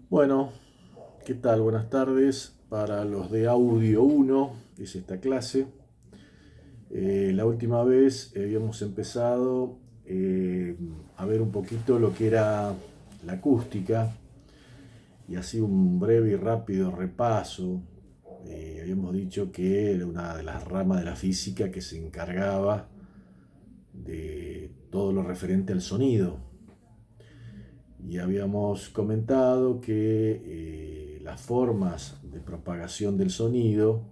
Bueno, ¿qué tal? Buenas tardes. Para los de Audio 1 es esta clase. La última vez habíamos empezado a ver un poquito lo que era la acústica y así un breve y rápido repaso. Habíamos dicho que era una de las ramas de la física que se encargaba de todo lo referente al sonido. Y habíamos comentado que las formas de propagación del sonido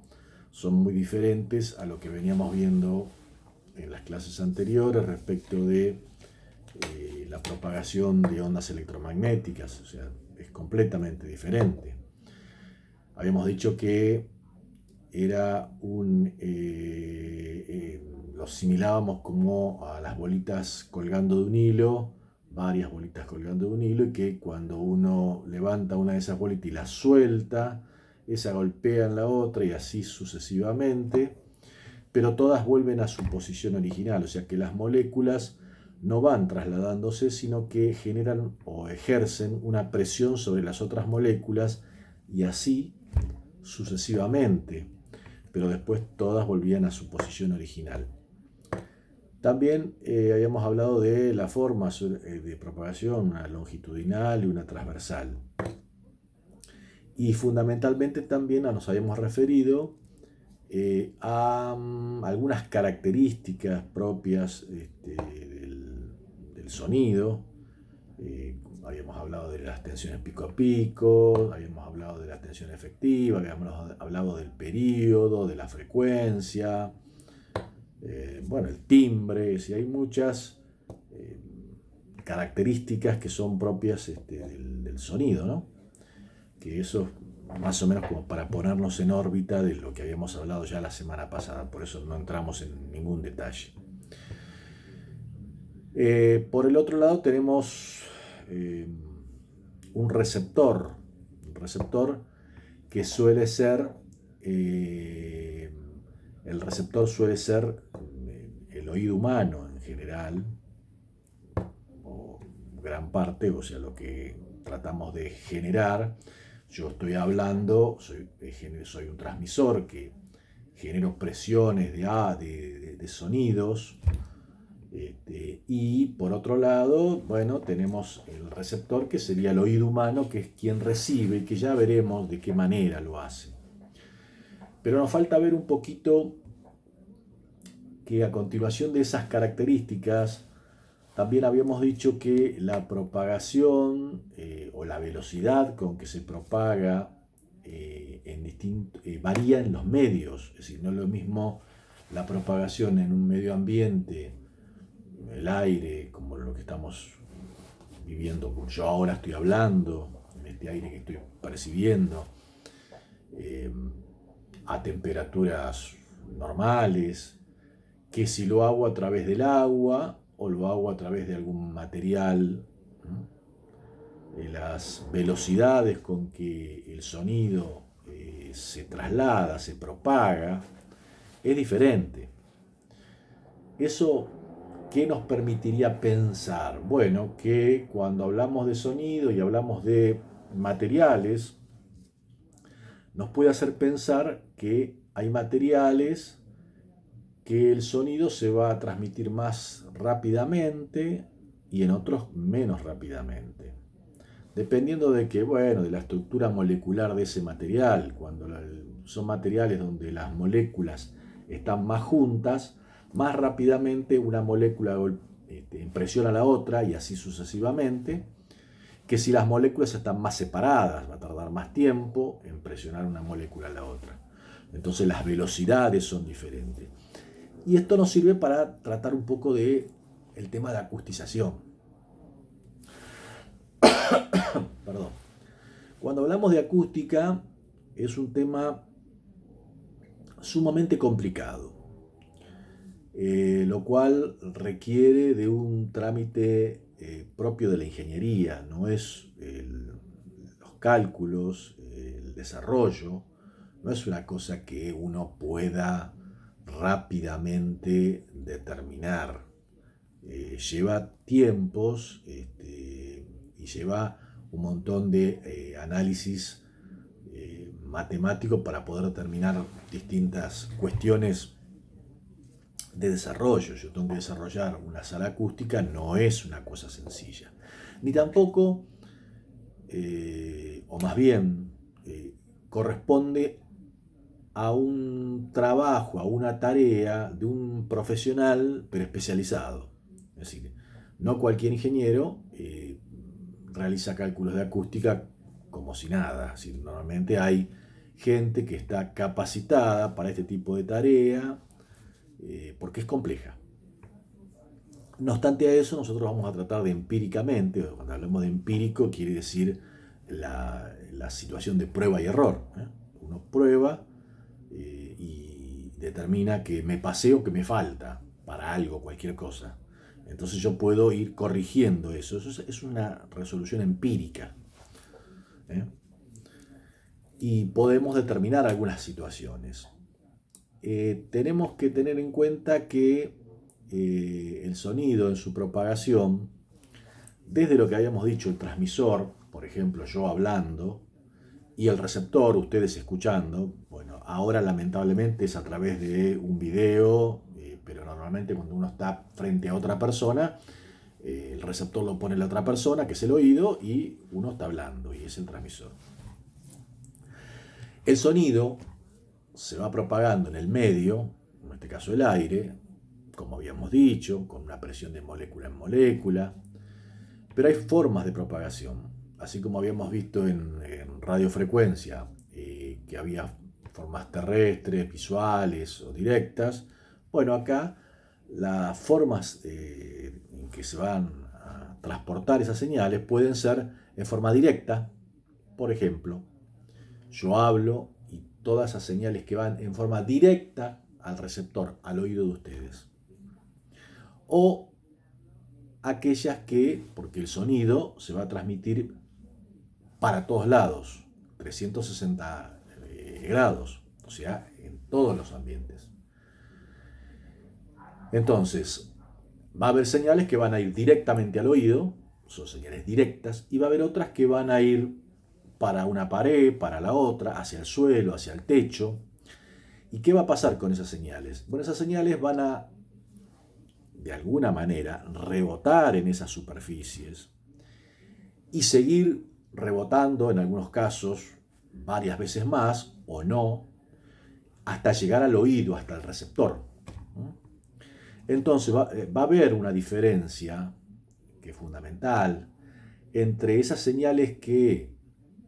son muy diferentes a lo que veníamos viendo en las clases anteriores respecto de la propagación de ondas electromagnéticas, o sea, es completamente diferente. Habíamos dicho que era lo asimilábamos como a las bolitas colgando de un hilo, varias bolitas colgando de un hilo, y que cuando uno levanta una de esas bolitas y la suelta, esa golpea en la otra y así sucesivamente, pero todas vuelven a su posición original, o sea que las moléculas no van trasladándose, sino que generan o ejercen una presión sobre las otras moléculas y así sucesivamente, pero después todas volvían a su posición original. También habíamos hablado de las formas de propagación, una longitudinal y una transversal. Y fundamentalmente también nos habíamos referido a algunas características propias del sonido. Habíamos hablado de las tensiones pico a pico, habíamos hablado de la tensión efectiva, habíamos hablado del periodo, de la frecuencia, bueno, el timbre, si hay muchas eh, características que son propias del sonido, ¿no? Que eso más o menos como para ponernos en órbita de lo que habíamos hablado ya la semana pasada, por eso no entramos en ningún detalle. Por el otro lado tenemos eh, un receptor que suele ser, eh, el receptor suele ser el oído humano en general, o gran parte, o sea, lo que tratamos de generar. Yo estoy hablando, soy un transmisor que genero presiones de sonidos. Y por otro lado, bueno, tenemos el receptor que sería el oído humano, que es quien recibe y que ya veremos de qué manera lo hace. Pero nos falta ver un poquito que a continuación de esas características, también habíamos dicho que la propagación o la velocidad con que se propaga varía en los medios. Es decir, no es lo mismo la propagación en un medio ambiente, el aire, como lo que estamos viviendo, como yo ahora estoy hablando, en este aire que estoy percibiendo, eh, a temperaturas normales, que si lo hago a través del agua o lo hago a través de algún material. Las velocidades con que el sonido se traslada, se propaga, es diferente. Eso, ¿qué nos permitiría pensar? Bueno, que cuando hablamos de sonido y hablamos de materiales, nos puede hacer pensar que hay materiales que el sonido se va a transmitir más rápidamente y en otros menos rápidamente. Dependiendo de que, bueno, de la estructura molecular de ese material. Cuando son materiales donde las moléculas están más juntas, más rápidamente una molécula impresiona a la otra y así sucesivamente, que si las moléculas están más separadas, va a tardar más tiempo en presionar una molécula a la otra. Entonces las velocidades son diferentes. Y esto nos sirve para tratar un poco de el tema de acustización. Perdón. Cuando hablamos de acústica es un tema sumamente complicado, lo cual requiere de un trámite propio de la ingeniería, no es los cálculos, el desarrollo, no es una cosa que uno pueda rápidamente determinar. Lleva tiempos y lleva un montón de análisis matemático para poder determinar distintas cuestiones de desarrollo. Yo tengo que desarrollar una sala acústica, no es una cosa sencilla. Ni tampoco, o más bien, corresponde a un trabajo, a una tarea de un profesional, pero especializado. Es decir, no cualquier ingeniero realiza cálculos de acústica como si nada. Es decir, normalmente hay gente que está capacitada para este tipo de tarea, porque es compleja. No obstante a eso, nosotros vamos a tratar de empíricamente, cuando hablamos de empírico, quiere decir la situación de prueba y error. Uno prueba y determina que me pasé o que me falta para algo, cualquier cosa. Entonces yo puedo ir corrigiendo eso. Eso es una resolución empírica. Y podemos determinar algunas situaciones. Tenemos que tener en cuenta que el sonido en su propagación, desde lo que habíamos dicho, el transmisor, por ejemplo, yo hablando, y el receptor, ustedes escuchando, bueno, ahora lamentablemente es a través de un video, pero normalmente cuando uno está frente a otra persona, el receptor lo pone la otra persona, que es el oído, y uno está hablando, y es el transmisor. El sonido se va propagando en el medio, en este caso el aire, como habíamos dicho, con una presión de molécula en molécula, pero hay formas de propagación. Así como habíamos visto en radiofrecuencia, que había formas terrestres, visuales o directas, bueno, acá las formas en que se van a transportar esas señales pueden ser en forma directa. Por ejemplo, yo hablo y todas esas señales que van en forma directa al receptor, al oído de ustedes. O aquellas que, porque el sonido se va a transmitir para todos lados, 360 grados, o sea, en todos los ambientes. Entonces, va a haber señales que van a ir directamente al oído, son señales directas, y va a haber otras que van a ir para una pared, para la otra, hacia el suelo, hacia el techo. ¿Y qué va a pasar con esas señales? Bueno, esas señales van a, de alguna manera, rebotar en esas superficies y seguir rebotando en algunos casos varias veces más o no, hasta llegar al oído, hasta el receptor. Entonces va a haber una diferencia, que es fundamental, entre esas señales que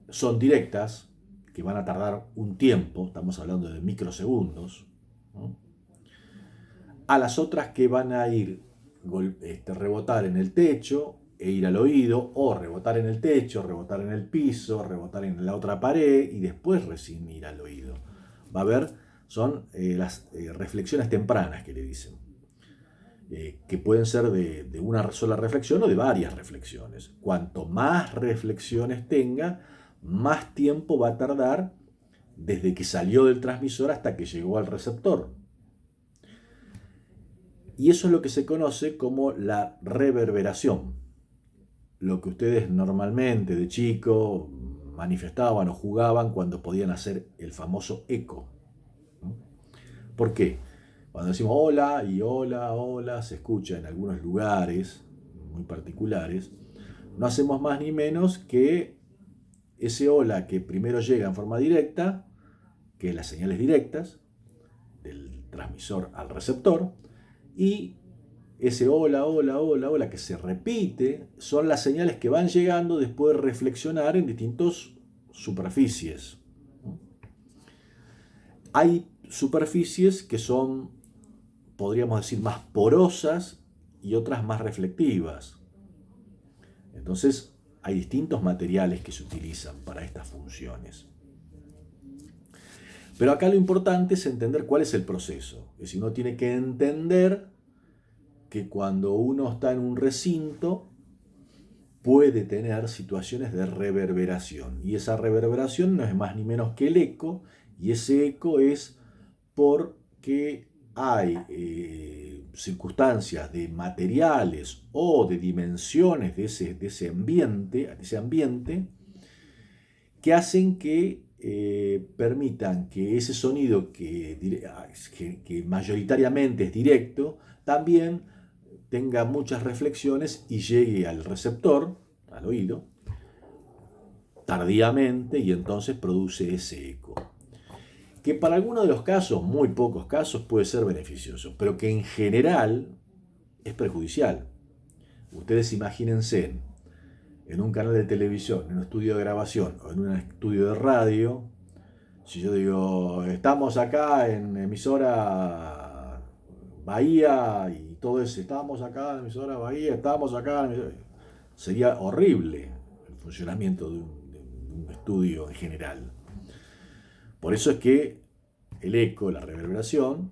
son directas, que van a tardar un tiempo, estamos hablando de microsegundos, ¿no?, a las otras que van a ir rebotar en el techo e ir al oído, o rebotar en el techo, rebotar en el piso, rebotar en la otra pared y después recién ir al oído. Va a haber, son las reflexiones tempranas que le dicen, que pueden ser de una sola reflexión o de varias reflexiones. Cuanto más reflexiones tenga, más tiempo va a tardar desde que salió del transmisor hasta que llegó al receptor. Y eso es lo que se conoce como la reverberación. Lo que ustedes normalmente de chico manifestaban o jugaban cuando podían hacer el famoso eco. ¿Por qué? Cuando decimos hola y hola, hola, se escucha en algunos lugares muy particulares, no hacemos más ni menos que ese hola que primero llega en forma directa, que es las señales directas del transmisor al receptor, y ese hola, hola, hola, hola que se repite son las señales que van llegando después de reflexionar en distintas superficies. Hay superficies que son, podríamos decir, más porosas y otras más reflectivas. Entonces, hay distintos materiales que se utilizan para estas funciones. Pero acá lo importante es entender cuál es el proceso. Es decir, uno tiene que entender que cuando uno está en un recinto puede tener situaciones de reverberación. Y esa reverberación no es más ni menos que el eco, y ese eco es porque hay circunstancias de materiales o de dimensiones de ese ambiente que hacen que permitan que ese sonido que mayoritariamente es directo, también tenga muchas reflexiones y llegue al receptor, al oído, tardíamente, y entonces produce ese eco. Que para algunos de los casos, muy pocos casos, puede ser beneficioso, pero que en general es perjudicial. Ustedes imagínense en un canal de televisión, en un estudio de grabación o en un estudio de radio, si yo digo, estamos acá en emisora Bahía y todo eso, estamos acá en emisora Bahía, estamos acá en emisora... Sería horrible el funcionamiento de un estudio en general. Por eso es que el eco, la reverberación,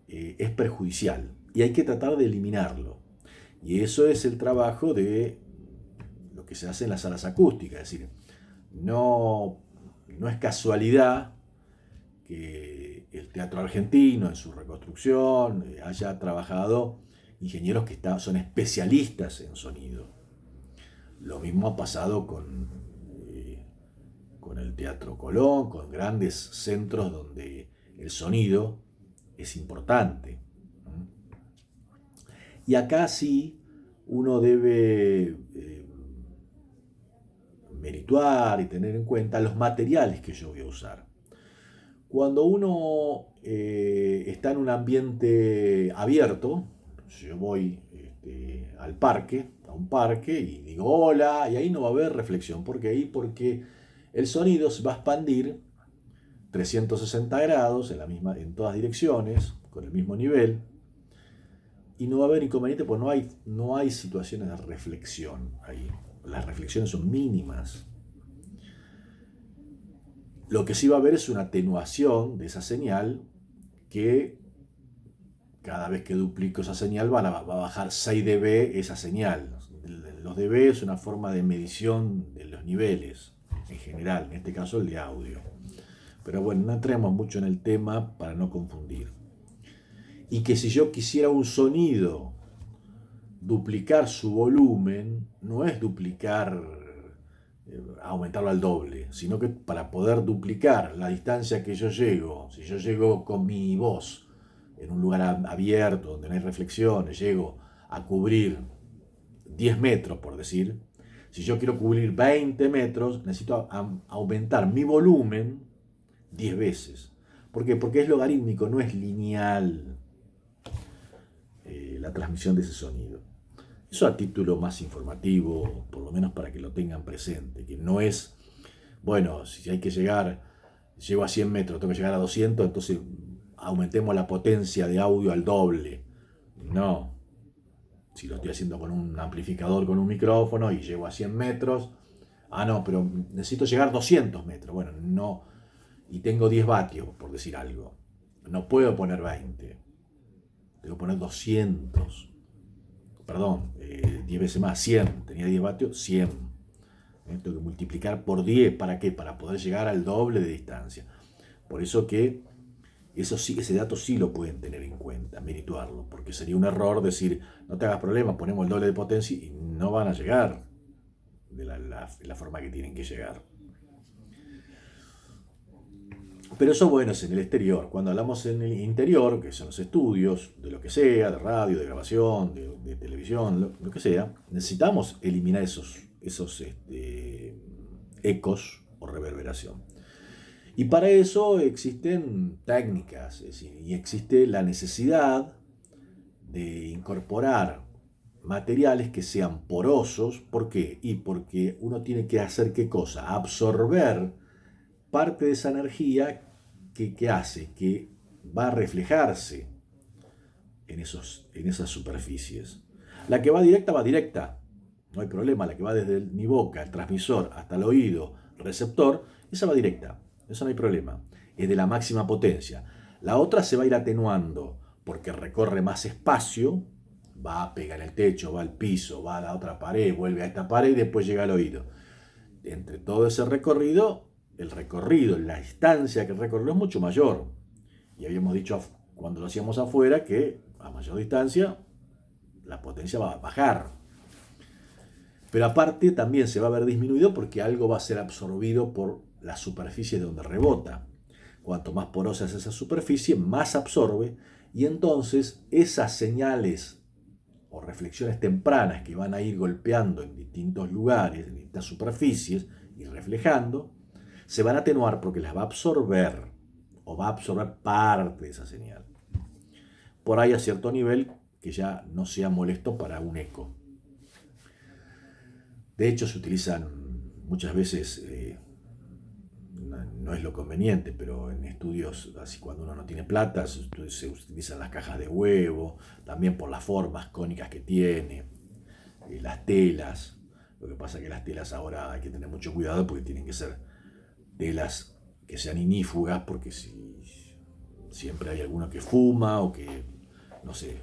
es perjudicial y hay que tratar de eliminarlo. Y eso es el trabajo de lo que se hace en las salas acústicas. Es decir, no es casualidad que el teatro argentino en su reconstrucción haya trabajado ingenieros que son especialistas en sonido. Lo mismo ha pasado con el Teatro Colón, con grandes centros donde el sonido es importante. Y acá sí uno debe merituar y tener en cuenta los materiales que yo voy a usar. Cuando uno está en un ambiente abierto, yo voy al parque, a un parque, y digo hola, y ahí no va a haber reflexión. ¿Por qué? Porque el sonido se va a expandir 360 grados en todas direcciones, con el mismo nivel, y no va a haber inconveniente porque no hay situaciones de reflexión ahí. Las reflexiones son mínimas. Lo que sí va a haber es una atenuación de esa señal, que cada vez que duplico esa señal va a bajar 6 dB esa señal. Los dB es una forma de medición de los niveles en general, en este caso el de audio. Pero bueno, no entremos mucho en el tema para no confundir. Y que si yo quisiera un sonido duplicar su volumen, no es aumentarlo al doble, sino que para poder duplicar la distancia que yo llego, si yo llego con mi voz en un lugar abierto donde no hay reflexiones, llego a cubrir 10 metros, por decir, si yo quiero cubrir 20 metros, necesito aumentar mi volumen 10 veces. ¿Por qué? Porque es logarítmico, no es lineal la transmisión de ese sonido. Eso a título más informativo, por lo menos para que lo tengan presente, que no es, bueno, si hay que llego a 100 metros, tengo que llegar a 200, entonces aumentemos la potencia de audio al doble. No. Si lo estoy haciendo con un amplificador, con un micrófono y llego a 100 metros, no, pero necesito llegar a 200 metros. Bueno, no, y tengo 10 vatios, por decir algo. No puedo poner 20, tengo que poner 200. Perdón, 10 veces más, 100. Tenía 10 vatios, 100. Tengo que multiplicar por 10. ¿Para qué? Para poder llegar al doble de distancia. Por eso que ese dato sí lo pueden tener en cuenta, merituarlo, porque sería un error decir, no te hagas problema, ponemos el doble de potencia, y no van a llegar de la forma que tienen que llegar. Pero eso, bueno, es en el exterior. Cuando hablamos en el interior, que son los estudios, de lo que sea, de radio, de grabación, de televisión, lo que sea, necesitamos eliminar esos ecos o reverberación. Y para eso existen técnicas, es decir, y existe la necesidad de incorporar materiales que sean porosos. ¿Por qué? Y porque uno tiene que hacer ¿qué cosa? Absorber parte de esa energía que hace que va a reflejarse en esas superficies. La que va directa, no hay problema. La que va desde mi boca, el transmisor, hasta el oído, receptor, esa va directa, eso no hay problema, es de la máxima potencia. La otra se va a ir atenuando porque recorre más espacio, va a pegar el techo, va al piso, va a la otra pared, vuelve a esta pared y después llega al oído. Entre todo ese recorrido, la distancia que recorrió es mucho mayor. Y habíamos dicho cuando lo hacíamos afuera que a mayor distancia la potencia va a bajar. Pero aparte también se va a ver disminuido porque algo va a ser absorbido por la superficie de donde rebota. Cuanto más porosa es esa superficie, más absorbe, y entonces esas señales o reflexiones tempranas que van a ir golpeando en distintos lugares, en distintas superficies y reflejando, se van a atenuar porque las va a absorber o va a absorber parte de esa señal. Por ahí a cierto nivel que ya no sea molesto para un eco. De hecho, se utilizan muchas veces, no es lo conveniente, pero en estudios, así cuando uno no tiene plata, se utilizan las cajas de huevo, también por las formas cónicas que tiene, las telas. Lo que pasa es que las telas ahora hay que tener mucho cuidado porque tienen que ser telas que sean inífugas, porque si siempre hay alguno que fuma o que, no sé,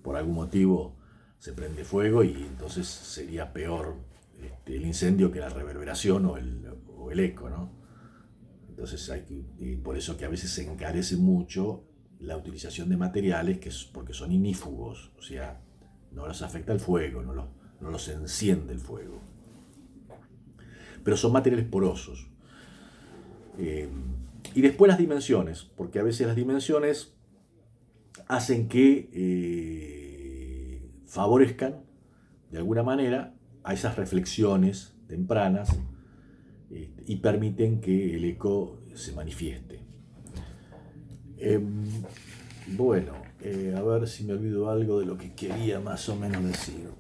por algún motivo se prende fuego y entonces sería peor el incendio que la reverberación o el eco, ¿no? Entonces por eso que a veces se encarece mucho la utilización de materiales porque son inífugos, o sea, no los afecta el fuego, no los enciende el fuego. Pero son materiales porosos. Y después las dimensiones, porque a veces las dimensiones hacen que favorezcan de alguna manera a esas reflexiones tempranas y permiten que el eco se manifieste. Bueno, a ver si me olvido algo de lo que quería más o menos decir.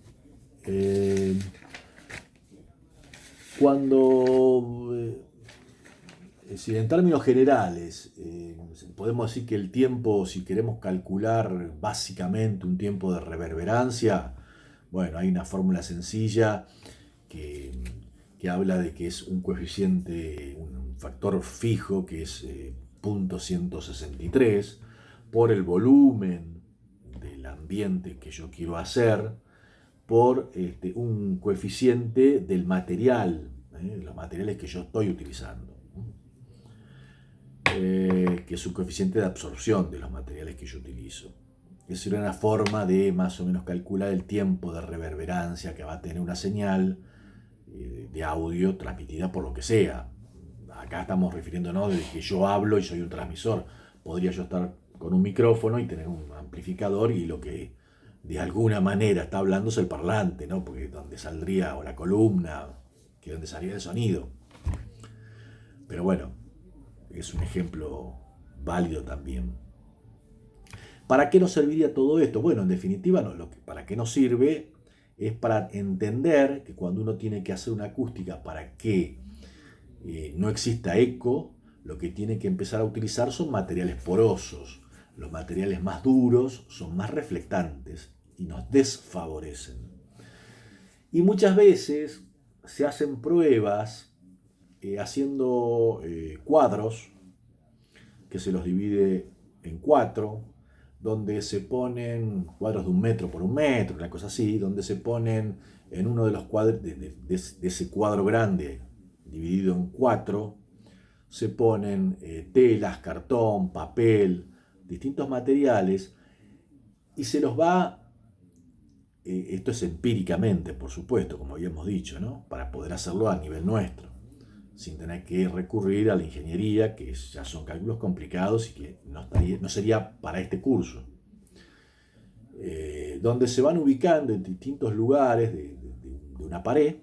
Cuando, en términos generales, podemos decir que el tiempo, si queremos calcular básicamente un tiempo de reverberancia, bueno, hay una fórmula sencilla que habla de que es un coeficiente, un factor fijo que es 0.163 por el volumen del ambiente que yo quiero hacer, por un coeficiente del material, los materiales que yo estoy utilizando, que es un coeficiente de absorción de los materiales que yo utilizo. Es una forma de más o menos calcular el tiempo de reverberancia que va a tener una señal de audio transmitida por lo que sea. Acá estamos refiriéndonos de que yo hablo y soy un transmisor. Podría yo estar con un micrófono y tener un amplificador y lo que de alguna manera está hablando es el parlante, ¿no? Porque donde saldría, o la columna, que donde salía el sonido. Pero bueno, es un ejemplo válido también. ¿Para qué nos serviría todo esto? Bueno, en definitiva, ¿para qué nos sirve? Es para entender que cuando uno tiene que hacer una acústica para que no exista eco, lo que tiene que empezar a utilizar son materiales porosos. Los materiales más duros son más reflectantes y nos desfavorecen. Y muchas veces se hacen pruebas haciendo cuadros que se los divide en 4, donde se ponen cuadros de 1 metro por 1 metro, una cosa así, donde se ponen en uno de los cuadros de ese cuadro grande dividido en 4, se ponen telas, cartón, papel, distintos materiales, y se los va, esto es empíricamente, por supuesto, como habíamos dicho, ¿no? Para poder hacerlo a nivel nuestro, sin tener que recurrir a la ingeniería, que ya son cálculos complicados y que no sería para este curso. Donde se van ubicando en distintos lugares de una pared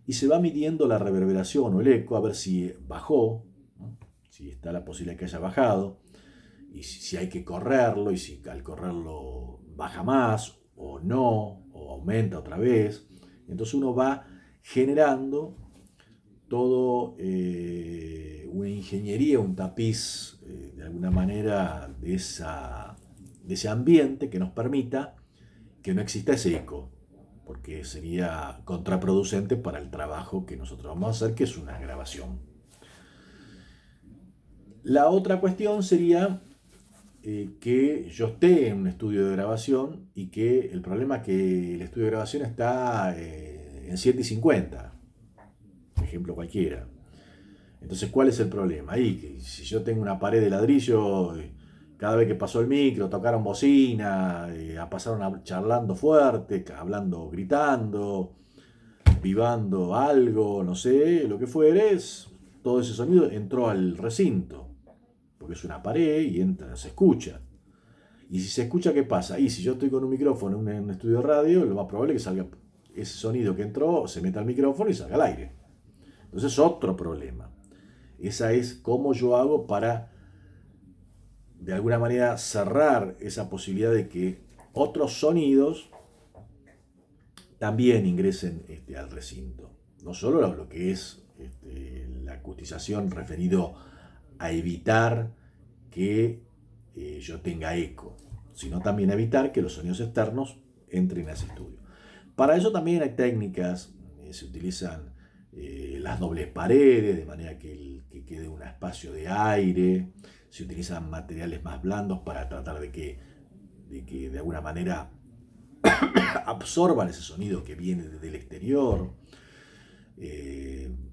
y se va midiendo la reverberación o el eco a ver si bajó, ¿no? Si está la posibilidad de que haya bajado, y si hay que correrlo, y si al correrlo baja más o no, o aumenta otra vez. Entonces uno va generando todo una ingeniería, un tapiz de alguna manera de ese ambiente que nos permita que no exista ese eco, porque sería contraproducente para el trabajo que nosotros vamos a hacer, que es una grabación. La otra cuestión sería que yo esté en un estudio de grabación y que el problema es que el estudio de grabación está en 750, ejemplo cualquiera. Entonces, ¿cuál es el problema? Ahí, que si yo tengo una pared de ladrillo, cada vez que pasó el micro, tocaron bocina, pasaron charlando fuerte, hablando, gritando, vivando algo, no sé, lo que fuere, todo ese sonido entró al recinto, porque es una pared y entra, se escucha. Y si se escucha, ¿qué pasa? Y si yo estoy con un micrófono en un estudio de radio, lo más probable es que salga ese sonido que entró, se meta al micrófono y salga al aire. Entonces, otro problema. Esa es cómo yo hago para, de alguna manera, cerrar esa posibilidad de que otros sonidos también ingresen al recinto. No solo lo que es la acustización referido a evitar que yo tenga eco, sino también evitar que los sonidos externos entren a ese estudio. Para eso también hay técnicas, se utilizan las dobles paredes, de manera que quede un espacio de aire, se utilizan materiales más blandos para tratar de que de alguna manera absorban ese sonido que viene desde el exterior,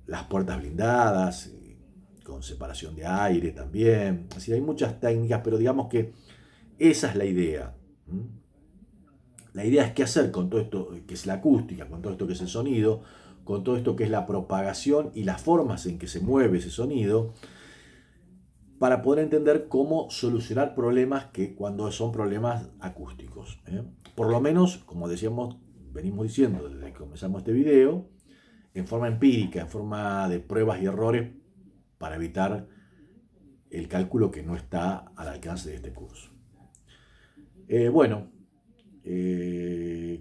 las puertas blindadas, con separación de aire también. Así hay muchas técnicas, pero digamos que esa es la idea. La idea es qué hacer con todo esto que es la acústica, con todo esto que es el sonido, con todo esto que es la propagación y las formas en que se mueve ese sonido, para poder entender cómo solucionar problemas que cuando son problemas acústicos. Por lo menos, como decíamos, venimos diciendo desde que comenzamos este video, en forma empírica, en forma de pruebas y errores, para evitar el cálculo que no está al alcance de este curso.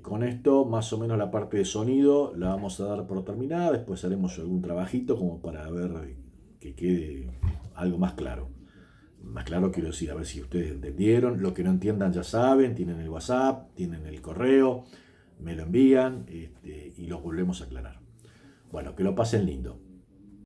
Con esto más o menos la parte de sonido la vamos a dar por terminada, después haremos algún trabajito como para ver que quede algo más claro. Más claro quiero decir, a ver si ustedes entendieron, lo que no entiendan ya saben, tienen el WhatsApp, tienen el correo, me lo envían y los volvemos a aclarar. Bueno, que lo pasen lindo.